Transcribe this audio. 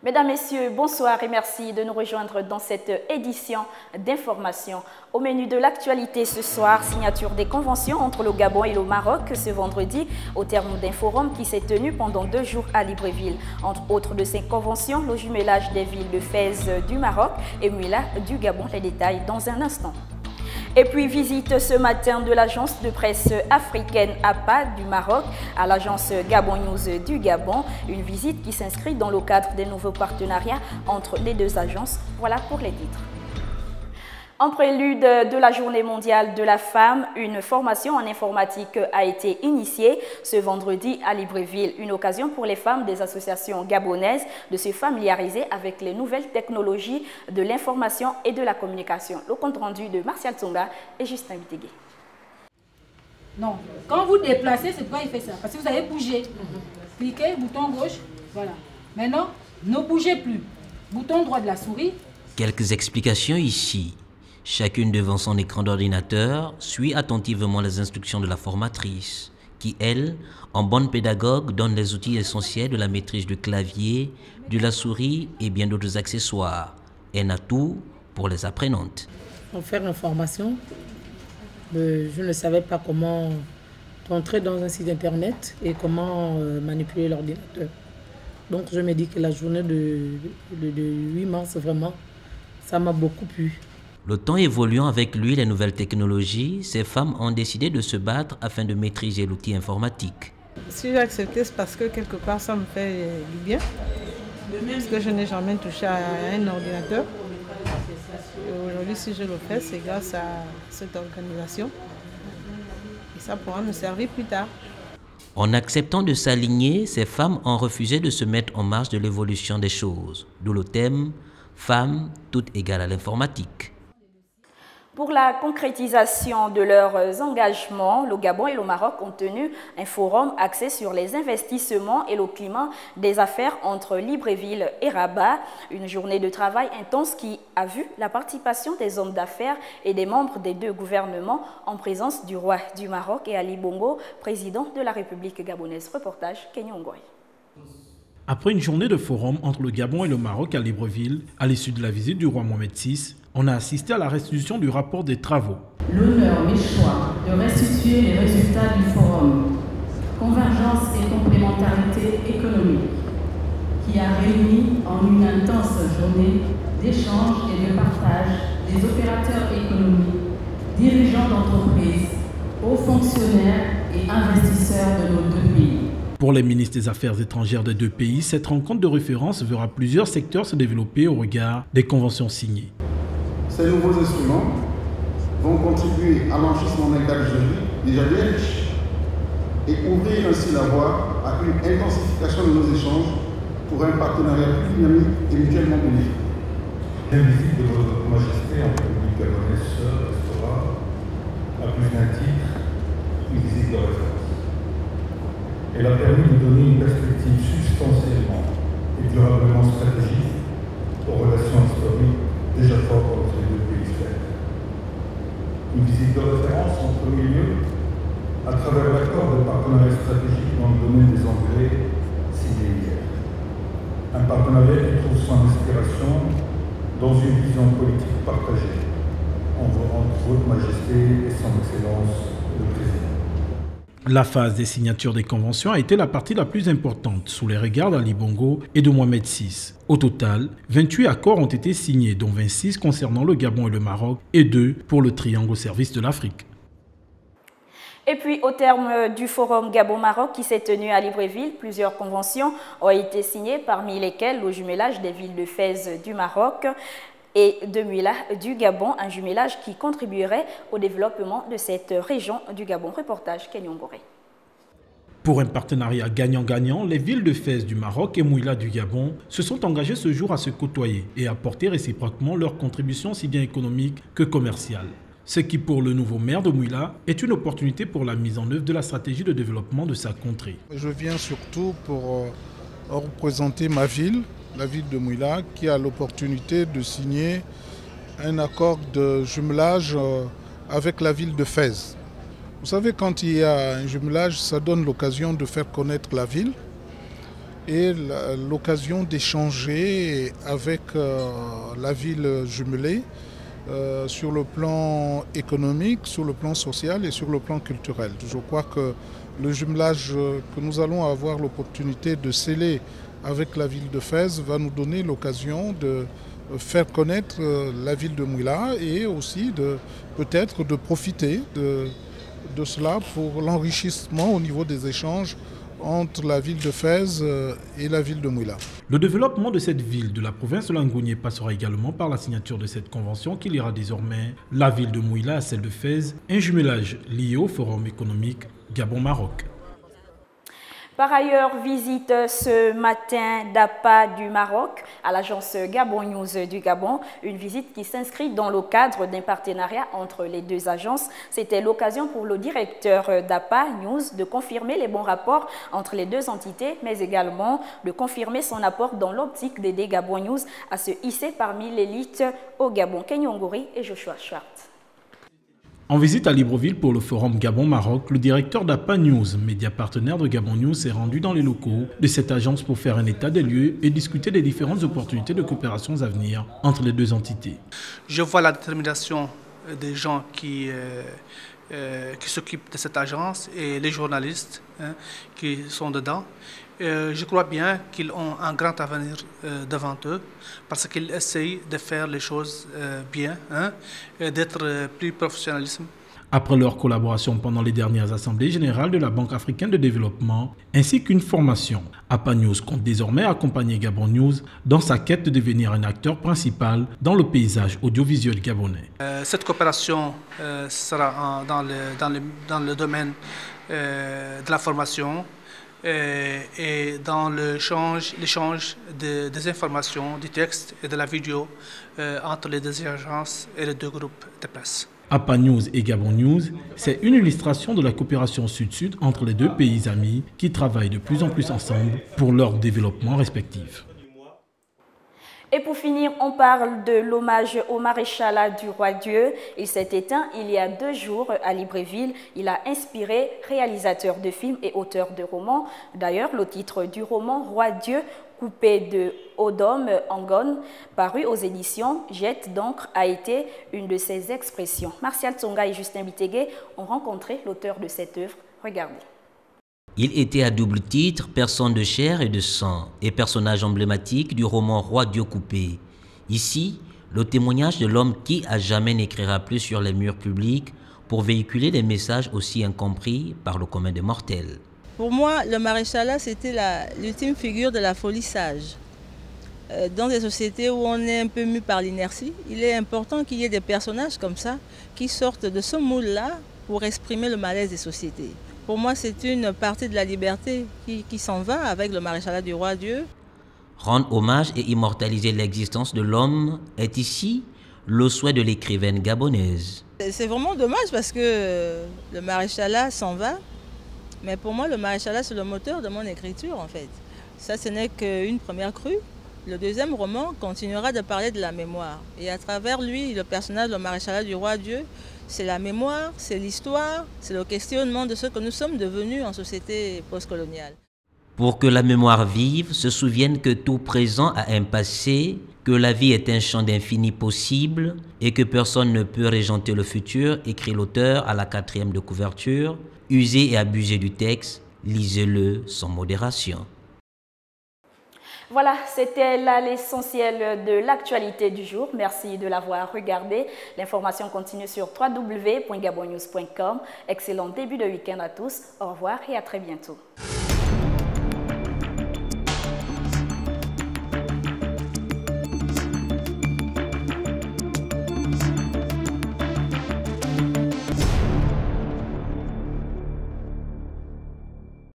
Mesdames, Messieurs, bonsoir et merci de nous rejoindre dans cette édition d'information. Au menu de l'actualité ce soir, signature des conventions entre le Gabon et le Maroc ce vendredi au terme d'un forum qui s'est tenu pendant 2 jours à Libreville. Entre autres de ces conventions, le jumelage des villes de Fès du Maroc et Mouila du Gabon. Les détails dans un instant. Et puis visite ce matin de l'agence de presse africaine APA du Maroc à l'agence Gabon News du Gabon. Une visite qui s'inscrit dans le cadre des nouveaux partenariats entre les deux agences. Voilà pour les titres. En prélude de la Journée mondiale de la femme, une formation en informatique a été initiée ce vendredi à Libreville. Une occasion pour les femmes des associations gabonaises de se familiariser avec les nouvelles technologies de l'information et de la communication. Le compte rendu de Martial Tsonga et Justin Bitégué. Non, quand vous déplacez, c'est pourquoi il fait ça. Parce que vous avez bougé. Cliquez, bouton gauche, voilà. Maintenant, ne bougez plus. Bouton droit de la souris. Quelques explications ici. Chacune devant son écran d'ordinateur suit attentivement les instructions de la formatrice, qui, elle, en bonne pédagogue, donne les outils essentiels de la maîtrise du clavier, de la souris et bien d'autres accessoires. Un atout pour les apprenantes. Pour faire une formation, je ne savais pas comment rentrer dans un site internet et comment manipuler l'ordinateur. Donc je me dis que la journée de 8 mars, vraiment, ça m'a beaucoup plu. Le temps évoluant avec lui les nouvelles technologies, ces femmes ont décidé de se battre afin de maîtriser l'outil informatique. Si j'ai accepté, c'est parce que quelque part ça me fait du bien. Parce que je n'ai jamais touché à un ordinateur. Aujourd'hui, si je le fais, c'est grâce à cette organisation. Et ça pourra me servir plus tard. En acceptant de s'aligner, ces femmes ont refusé de se mettre en marge de l'évolution des choses. D'où le thème « Femmes, toutes égales à l'informatique ». Pour la concrétisation de leurs engagements, le Gabon et le Maroc ont tenu un forum axé sur les investissements et le climat des affaires entre Libreville et Rabat. Une journée de travail intense qui a vu la participation des hommes d'affaires et des membres des deux gouvernements en présence du roi du Maroc et Ali Bongo, président de la République gabonaise. Reportage Kenyon Ngoy. Après une journée de forum entre le Gabon et le Maroc à Libreville, à l'issue de la visite du roi Mohamed VI, on a assisté à la restitution du rapport des travaux. L'honneur m'échoit de restituer les résultats du forum Convergence et complémentarité économique qui a réuni en une intense journée d'échanges et de partage des opérateurs économiques, dirigeants d'entreprises, hauts fonctionnaires et investisseurs de nos deux pays. Pour les ministres des Affaires étrangères des deux pays, cette rencontre de référence verra plusieurs secteurs se développer au regard des conventions signées. Ces nouveaux instruments vont contribuer à l'enrichissement d'un cadre juridique déjà bien riche et ouvrir ainsi la voie à une intensification de nos échanges pour un partenariat plus dynamique et mutuellement bénéfique. La visite de votre Majesté en République gabonaise restera, à plus d'un titre, une visite de référence. Elle a permis de donner une perspective substantiellement et durablement stratégique aux relations historiques déjà fortes entre les deux pays frères. Une visite de référence en premier lieu à travers l'accord de partenariat stratégique dans le domaine des engrais signé hier. Un partenariat qui trouve son inspiration dans une vision politique partagée entre Votre Majesté et Son Excellence le Président. La phase des signatures des conventions a été la partie la plus importante sous les regards d'Ali Bongo et de Mohamed VI. Au total, 28 accords ont été signés, dont 26 concernant le Gabon et le Maroc et 2 pour le triangle au service de l'Afrique. Et puis, au terme du forum Gabon-Maroc qui s'est tenu à Libreville, plusieurs conventions ont été signées, parmi lesquelles le jumelage des villes de Fès du Maroc et de Mouila du Gabon, un jumelage qui contribuerait au développement de cette région du Gabon. Reportage Kenyon Goré. Pour un partenariat gagnant-gagnant, les villes de Fès du Maroc et Mouila du Gabon se sont engagées ce jour à se côtoyer et à apporter réciproquement leur contribution aussi bien économique que commerciale. Ce qui, pour le nouveau maire de Mouila, est une opportunité pour la mise en œuvre de la stratégie de développement de sa contrée. Je viens surtout pour représenter ma ville, la ville de Mouila, qui a l'opportunité de signer un accord de jumelage avec la ville de Fès. Vous savez, quand il y a un jumelage, ça donne l'occasion de faire connaître la ville et l'occasion d'échanger avec la ville jumelée sur le plan économique, sur le plan social et sur le plan culturel. Je crois que le jumelage que nous allons avoir l'opportunité de sceller avec la ville de Fès va nous donner l'occasion de faire connaître la ville de Mouila et aussi peut-être de profiter de cela pour l'enrichissement au niveau des échanges entre la ville de Fès et la ville de Mouila. Le développement de cette ville de la province de Langounié passera également par la signature de cette convention qui liera désormais la ville de Mouila à celle de Fès, un jumelage lié au Forum économique Gabon-Maroc. Par ailleurs, visite ce matin d'APA du Maroc à l'agence Gabon News du Gabon, une visite qui s'inscrit dans le cadre d'un partenariat entre les deux agences. C'était l'occasion pour le directeur d'APA News de confirmer les bons rapports entre les deux entités, mais également de confirmer son apport dans l'optique d'aider Gabon News à se hisser parmi l'élite au Gabon. Kenyongori et Joshua Schwartz. En visite à Libreville pour le forum Gabon-Maroc, le directeur d'APA News, média partenaire de Gabon News, s'est rendu dans les locaux de cette agence pour faire un état des lieux et discuter des différentes opportunités de coopération à venir entre les deux entités. Je vois la détermination des gens qui s'occupent de cette agence et les journalistes qui sont dedans. Je crois bien qu'ils ont un grand avenir devant eux parce qu'ils essayent de faire les choses bien, d'être plus professionnalisme. Après leur collaboration pendant les dernières assemblées générales de la Banque africaine de développement, ainsi qu'une formation, APA News compte désormais accompagner Gabon News dans sa quête de devenir un acteur principal dans le paysage audiovisuel gabonais. Cette coopération sera dans le domaine de la formation, et dans l'échange des informations, du texte et de la vidéo entre les deux agences et les deux groupes de presse. APA News et Gabon News, c'est une illustration de la coopération sud-sud entre les deux pays amis qui travaillent de plus en plus ensemble pour leur développement respectif. Et pour finir, on parle de l'hommage au maréchal du Roi Dieu. Il s'est éteint il y a 2 jours à Libreville. Il a inspiré réalisateur de films et auteur de romans. D'ailleurs, le titre du roman Roi Dieu, coupé de Odom Angon, paru aux éditions Jette d'encre, a été une de ses expressions. Martial Tsonga et Justin Bitegué ont rencontré l'auteur de cette œuvre. Regardez. Il était à double titre personne de chair et de sang et personnage emblématique du roman Roi Dieu coupé. Ici, le témoignage de l'homme qui à jamais n'écrira plus sur les murs publics pour véhiculer des messages aussi incompris par le commun des mortels. Pour moi, le maréchalat, c'était l'ultime figure de la folie sage. Dans des sociétés où on est un peu mu par l'inertie, il est important qu'il y ait des personnages comme ça qui sortent de ce moule-là pour exprimer le malaise des sociétés. Pour moi, c'est une partie de la liberté qui s'en va avec le maréchalat du Roi Dieu. Rendre hommage et immortaliser l'existence de l'homme est ici le souhait de l'écrivaine gabonaise. C'est vraiment dommage parce que le maréchalat s'en va. Mais pour moi, le maréchalat, c'est le moteur de mon écriture, en fait. Ça, ce n'est qu'une première crue. Le deuxième roman continuera de parler de la mémoire. Et à travers lui, le personnage, le maréchalat du Roi Dieu, c'est la mémoire, c'est l'histoire, c'est le questionnement de ce que nous sommes devenus en société postcoloniale. Pour que la mémoire vive, se souvienne que tout présent a un passé, que la vie est un champ d'infini possible et que personne ne peut régenter le futur, écrit l'auteur à la 4e de couverture. Usez et abusez du texte, lisez-le sans modération. Voilà, c'était là l'essentiel de l'actualité du jour. Merci de l'avoir regardé. L'information continue sur www.gabonnews.com. Excellent début de week-end à tous. Au revoir et à très bientôt.